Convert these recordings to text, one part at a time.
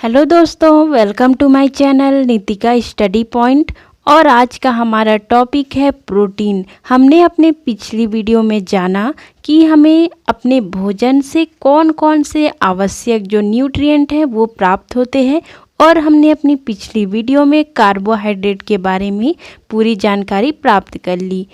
Hello दोस्तों, welcome to my channel Nitika study point. और आज का हमारा टॉपिक है प्रोटीन। हमने अपने पिछली वीडियो में जाना कि हमें अपने भोजन से कौन कौन से आवश्यक जो न्यूट्रिएंट हैं वो प्राप्त होते हैं, और हमने अपनी पिछली वीडियो में कार्बोहाइड्रेट के बारे में पूरी जानकारी प्राप्त कर ली।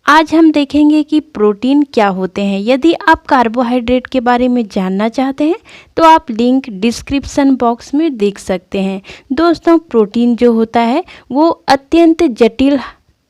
आज हम देखेंगे कि प्रोटीन क्या होते हैं। यदि आप कार्बोहाइड्रेट के बारे में जानना चाहते हैं तो आप लिंक डिस्क्रिप्शन बॉक्स में देख सकते हैं। दोस्तों, प्रोटीन जो होता है वो अत्यंत जटिल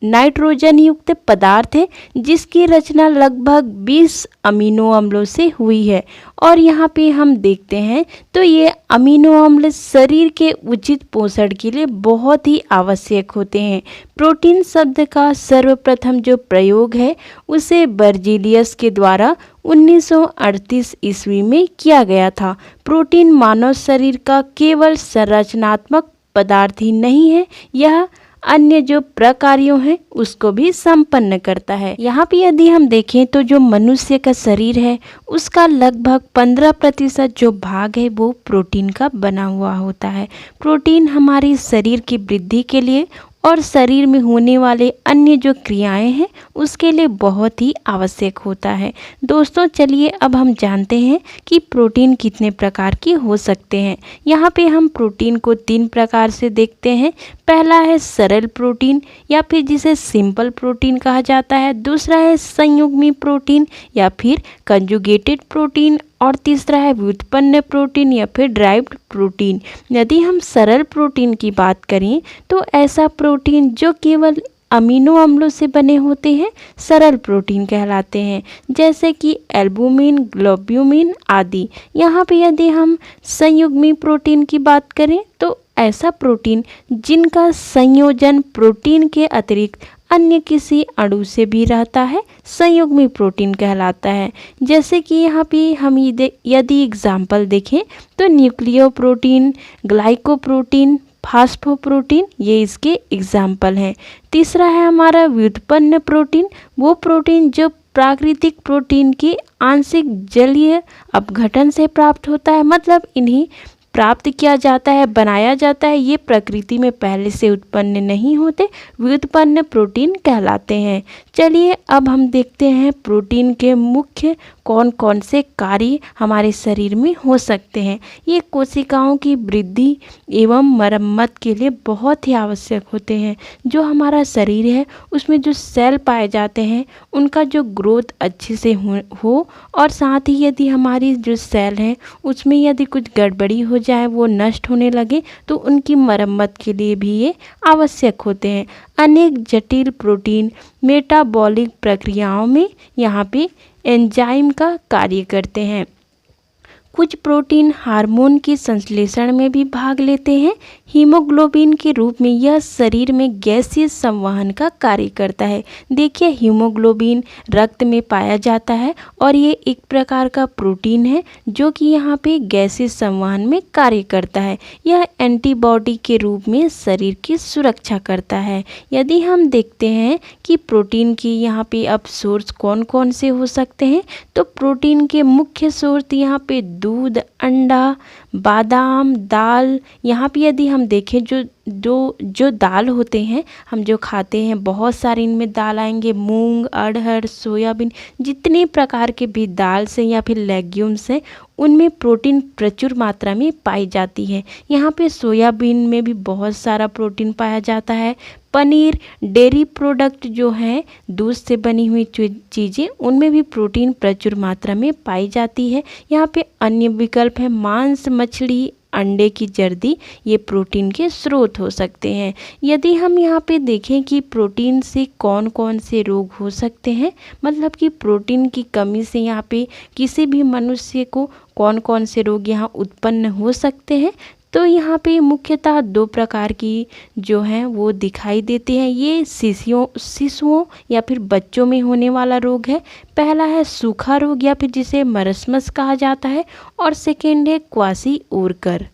नाइट्रोजन युक्त पदार्थ है जिसकी रचना लगभग 20 अमीनो अम्लों से हुई है। और यहाँ पे हम देखते हैं तो ये अमीनो अम्ल शरीर के उचित पोषण के लिए बहुत ही आवश्यक होते हैं। प्रोटीन शब्द का सर्वप्रथम जो प्रयोग है उसे बर्जीलियस के द्वारा 1938 ईस्वी में किया गया था। प्रोटीन मानव शरीर का केवल संरचनात्मक पदार्थ ही नहीं है, यह अन्य जो प्रकार्यों हैं उसको भी संपन्न करता है। यहाँ पे यदि हम देखें तो जो मनुष्य का शरीर है उसका लगभग 15% जो भाग है वो प्रोटीन का बना हुआ होता है। प्रोटीन हमारे शरीर की वृद्धि के लिए और शरीर में होने वाले अन्य जो क्रियाएं हैं उसके लिए बहुत ही आवश्यक होता है। दोस्तों, चलिए अब हम जानते हैं कि प्रोटीन कितने प्रकार के हो सकते हैं। यहाँ पे हम प्रोटीन को 3 प्रकार से देखते हैं। पहला है सरल प्रोटीन या फिर जिसे सिंपल प्रोटीन कहा जाता है। दूसरा है संयुग्मी प्रोटीन या फिर कंजुगेटेड प्रोटीन। और तीसरा है व्युत्पन्न प्रोटीन या फिर ड्राइव्ड प्रोटीन। यदि हम सरल प्रोटीन की बात करें तो ऐसा प्रोटीन जो केवल अमीनो अम्लों से बने होते हैं सरल प्रोटीन कहलाते हैं, जैसे कि एल्बुमिन, ग्लोब्यूमिन आदि। यहाँ पे यदि हम संयुग्मी प्रोटीन की बात करें तो ऐसा प्रोटीन जिनका संयोजन प्रोटीन के अतिरिक्त अन्य किसी अणु से भी रहता है संयुग्मी प्रोटीन कहलाता है। जैसे कि यहाँ पे हम यदि एग्जाम्पल देखें तो न्यूक्लियोप्रोटीन, ग्लाइकोप्रोटीन, फास्फोप्रोटीन, ये इसके एग्जाम्पल हैं। तीसरा है हमारा व्युत्पन्न प्रोटीन, वो प्रोटीन जो प्राकृतिक प्रोटीन के आंशिक जलीय अपघटन से प्राप्त होता है, मतलब इन्हीं प्राप्त किया जाता है, बनाया जाता है, ये प्रकृति में पहले से उत्पन्न नहीं होते, व्युत्पन्न प्रोटीन कहलाते हैं। चलिए अब हम देखते हैं प्रोटीन के मुख्य कौन कौन से कार्य हमारे शरीर में हो सकते हैं। ये कोशिकाओं की वृद्धि एवं मरम्मत के लिए बहुत ही आवश्यक होते हैं। जो हमारा शरीर है उसमें जो सेल पाए जाते हैं उनका जो ग्रोथ अच्छे से हो और साथ ही यदि हमारी जो सेल है उसमें यदि कुछ गड़बड़ी हो जाए, वो नष्ट होने लगे, तो उनकी मरम्मत के लिए भी ये आवश्यक होते हैं। अनेक जटिल प्रोटीन मेटाबॉलिक प्रक्रियाओं में यहाँ पे एंजाइम का कार्य करते हैं। कुछ प्रोटीन हार्मोन के संश्लेषण में भी भाग लेते हैं। हीमोग्लोबिन के रूप में यह शरीर में गैसीय संवहन का कार्य करता है। देखिए, हीमोग्लोबिन रक्त में पाया जाता है और ये एक प्रकार का प्रोटीन है जो कि यहाँ पे गैसीय संवहन में कार्य करता है। यह एंटीबॉडी के रूप में शरीर की सुरक्षा करता है। यदि हम देखते हैं कि प्रोटीन की यहाँ पे अब सोर्स कौन कौन से हो सकते हैं, तो प्रोटीन के मुख्य सोर्स यहाँ पे दूध, अंडा, बादाम, दाल। यहाँ पे यदि हम देखें जो दाल होते हैं हम जो खाते हैं, बहुत सारे इनमें दाल आएंगे, मूंग, अरहर, सोयाबीन, जितने प्रकार के भी दाल से या फिर लेग्यूम्स हैं उनमें प्रोटीन प्रचुर मात्रा में पाई जाती है। यहाँ पे सोयाबीन में भी बहुत सारा प्रोटीन पाया जाता है। पनीर, डेयरी प्रोडक्ट जो हैं, दूध से बनी हुई चीज़ें, उनमें भी प्रोटीन प्रचुर मात्रा में पाई जाती है। यहाँ पे अन्य विकल्प है मांस, मछली, अंडे की जर्दी, ये प्रोटीन के स्रोत हो सकते हैं। यदि हम यहाँ पे देखें कि प्रोटीन से कौन कौन से रोग हो सकते हैं, मतलब कि प्रोटीन की कमी से यहाँ पे किसी भी मनुष्य को कौन कौन से रोग यहाँ उत्पन्न हो सकते हैं, तो यहाँ पे मुख्यतः 2 प्रकार की जो हैं वो दिखाई देते हैं। ये शिशुओं या फिर बच्चों में होने वाला रोग है। पहला है सूखा रोग या फिर जिसे मरस्मस कहा जाता है, और सेकेंड है क्वासी ओरकर।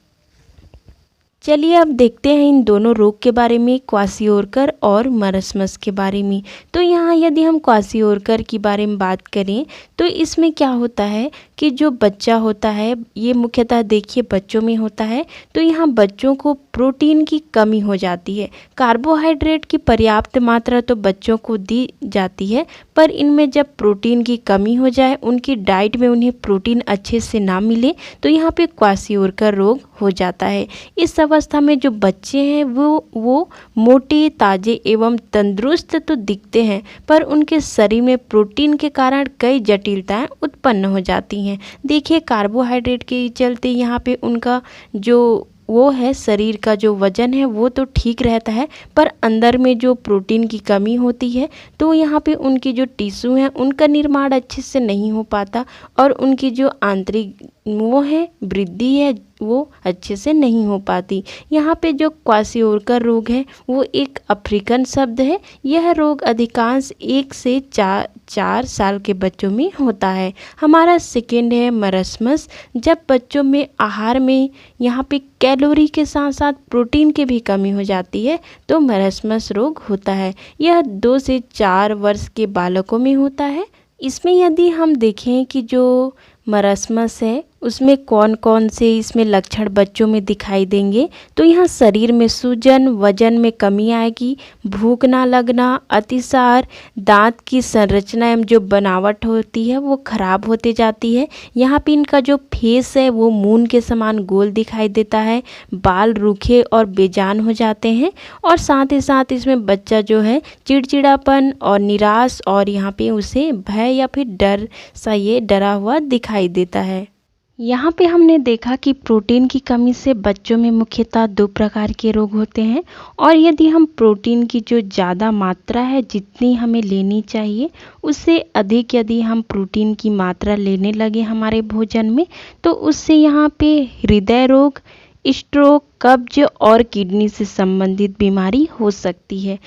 चलिए अब देखते हैं इन दोनों रोग के बारे में, क्वासियोरकर और मरस्मस के बारे में। तो यहाँ यदि हम क्वासियोरकर के बारे में बात करें तो इसमें क्या होता है कि जो बच्चा होता है, ये मुख्यतः देखिए बच्चों में होता है, तो यहाँ बच्चों को प्रोटीन की कमी हो जाती है। कार्बोहाइड्रेट की पर्याप्त मात्रा तो बच्चों को दी जाती है, पर इनमें जब प्रोटीन की कमी हो जाए, उनकी डाइट में उन्हें प्रोटीन अच्छे से ना मिले, तो यहाँ पे क्वासियोरकर रोग हो जाता है। इस अवस्था में जो बच्चे हैं वो मोटे, ताजे एवं तंदुरुस्त तो दिखते हैं, पर उनके शरीर में प्रोटीन के कारण कई जटिलताएं उत्पन्न हो जाती हैं। देखिए कार्बोहाइड्रेट के चलते यहाँ पे उनका जो वो है, शरीर का जो वजन है वो तो ठीक रहता है, पर अंदर में जो प्रोटीन की कमी होती है तो यहाँ पे उनकी जो टिश्यू हैं उनका निर्माण अच्छे से नहीं हो पाता, और उनकी जो आंतरिक वो है वृद्धि है वो अच्छे से नहीं हो पाती। यहाँ पे जो क्वासियोरकर रोग है वो एक अफ्रीकन शब्द है। यह रोग अधिकांश 1 से 4 साल के बच्चों में होता है। हमारा सेकेंड है मरस्मस। जब बच्चों में आहार में यहाँ पे कैलोरी के साथ साथ प्रोटीन की भी कमी हो जाती है तो मरस्मस रोग होता है। यह 2 से 4 वर्ष के बालकों में होता है। इसमें यदि हम देखें कि जो मरस्मस है उसमें कौन कौन से इसमें लक्षण बच्चों में दिखाई देंगे, तो यहाँ शरीर में सूजन, वजन में कमी आएगी, भूख ना लगना, अतिसार, दांत की संरचना एवं जो बनावट होती है वो खराब होते जाती है। यहाँ पे इनका जो फेस है वो मून के समान गोल दिखाई देता है, बाल रूखे और बेजान हो जाते हैं, और साथ ही साथ इसमें बच्चा जो है चिड़चिड़ापन और निराश, और यहाँ पे उसे भय या फिर डर सा ये डरा हुआ दिखाई देता है। यहाँ पे हमने देखा कि प्रोटीन की कमी से बच्चों में मुख्यतः 2 प्रकार के रोग होते हैं, और यदि हम प्रोटीन की जो ज़्यादा मात्रा है, जितनी हमें लेनी चाहिए उससे अधिक यदि हम प्रोटीन की मात्रा लेने लगे हमारे भोजन में, तो उससे यहाँ पे हृदय रोग, स्ट्रोक, कब्ज और किडनी से संबंधित बीमारी हो सकती है।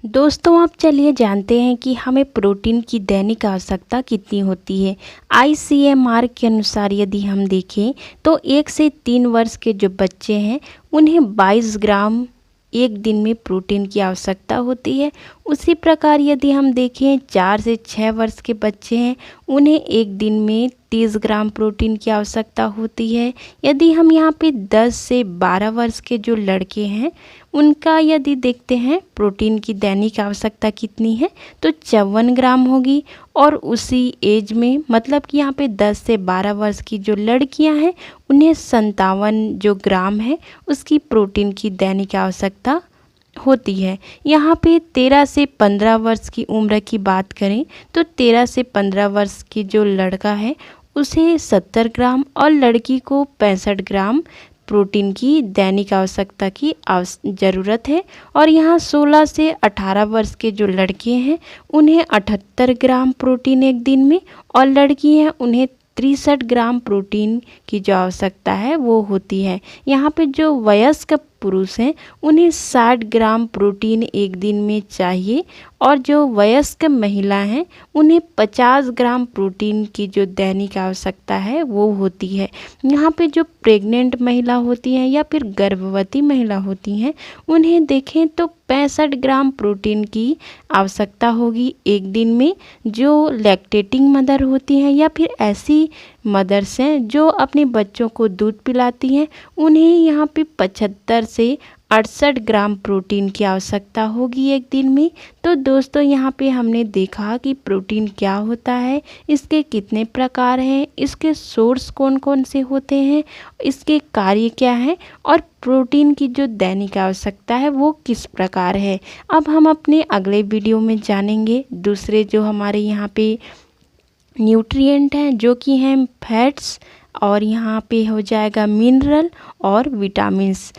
दोस्तों आप चलिए जानते हैं कि हमें प्रोटीन की दैनिक आवश्यकता कितनी होती है। ICMR के अनुसार यदि हम देखें तो 1 से 3 वर्ष के जो बच्चे हैं उन्हें 22 ग्राम एक दिन में प्रोटीन की आवश्यकता होती है। उसी प्रकार यदि हम देखें 4 से 6 वर्ष के बच्चे हैं उन्हें एक दिन में 30 ग्राम प्रोटीन की आवश्यकता होती है। यदि हम यहाँ पे 10 से 12 वर्ष के जो लड़के हैं उनका यदि देखते हैं प्रोटीन की दैनिक आवश्यकता कितनी है तो 54 ग्राम होगी, और उसी एज में मतलब कि यहाँ पे 10 से 12 वर्ष की जो लड़कियां हैं उन्हें 57 जो ग्राम है उसकी प्रोटीन की दैनिक आवश्यकता होती है। यहाँ पे 13 से 15 वर्ष की उम्र की बात करें तो 13 से 15 वर्ष की जो लड़का है उसे 70 ग्राम और लड़की को 65 ग्राम प्रोटीन की दैनिक आवश्यकता की ज़रूरत है। और यहाँ 16 से 18 वर्ष के जो लड़के हैं उन्हें 78 ग्राम प्रोटीन एक दिन में, और लड़की हैं उन्हें 63 ग्राम प्रोटीन की जो आवश्यकता है वो होती है। यहाँ पे जो वयस्क पुरुष हैं उन्हें 60 ग्राम प्रोटीन एक दिन में चाहिए, और जो वयस्क महिला हैं उन्हें 50 ग्राम प्रोटीन की जो दैनिक आवश्यकता है वो होती है। यहाँ पे जो प्रेग्नेंट महिला होती हैं या फिर गर्भवती महिला होती हैं उन्हें देखें तो 65 ग्राम प्रोटीन की आवश्यकता होगी एक दिन में। जो लैक्टेटिंग मदर होती हैं या फिर ऐसी मदर्स हैं जो अपने बच्चों को दूध पिलाती हैं उन्हें यहाँ पे 75 से 68 ग्राम प्रोटीन की आवश्यकता होगी एक दिन में। तो दोस्तों यहाँ पे हमने देखा कि प्रोटीन क्या होता है, इसके कितने प्रकार हैं, इसके सोर्स कौन कौन से होते हैं, इसके कार्य क्या हैं, और प्रोटीन की जो दैनिक आवश्यकता है वो किस प्रकार है। अब हम अपने अगले वीडियो में जानेंगे दूसरे जो हमारे यहाँ पे न्यूट्रिएंट हैं जो कि हैं फैट्स, और यहाँ पे हो जाएगा मिनरल और विटामिन्स।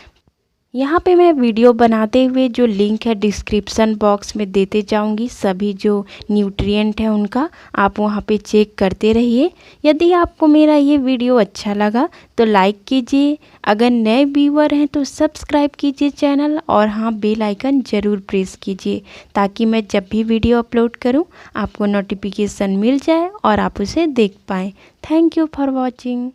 यहाँ पे मैं वीडियो बनाते हुए जो लिंक है डिस्क्रिप्शन बॉक्स में देते जाऊँगी, सभी जो न्यूट्रिएंट है उनका आप वहाँ पे चेक करते रहिए। यदि आपको मेरा ये वीडियो अच्छा लगा तो लाइक कीजिए, अगर नए व्यूअर हैं तो सब्सक्राइब कीजिए चैनल, और हाँ बेल आइकन ज़रूर प्रेस कीजिए ताकि मैं जब भी वीडियो अपलोड करूँ आपको नोटिफिकेशन मिल जाए और आप उसे देख पाएँ। Thank you for watching.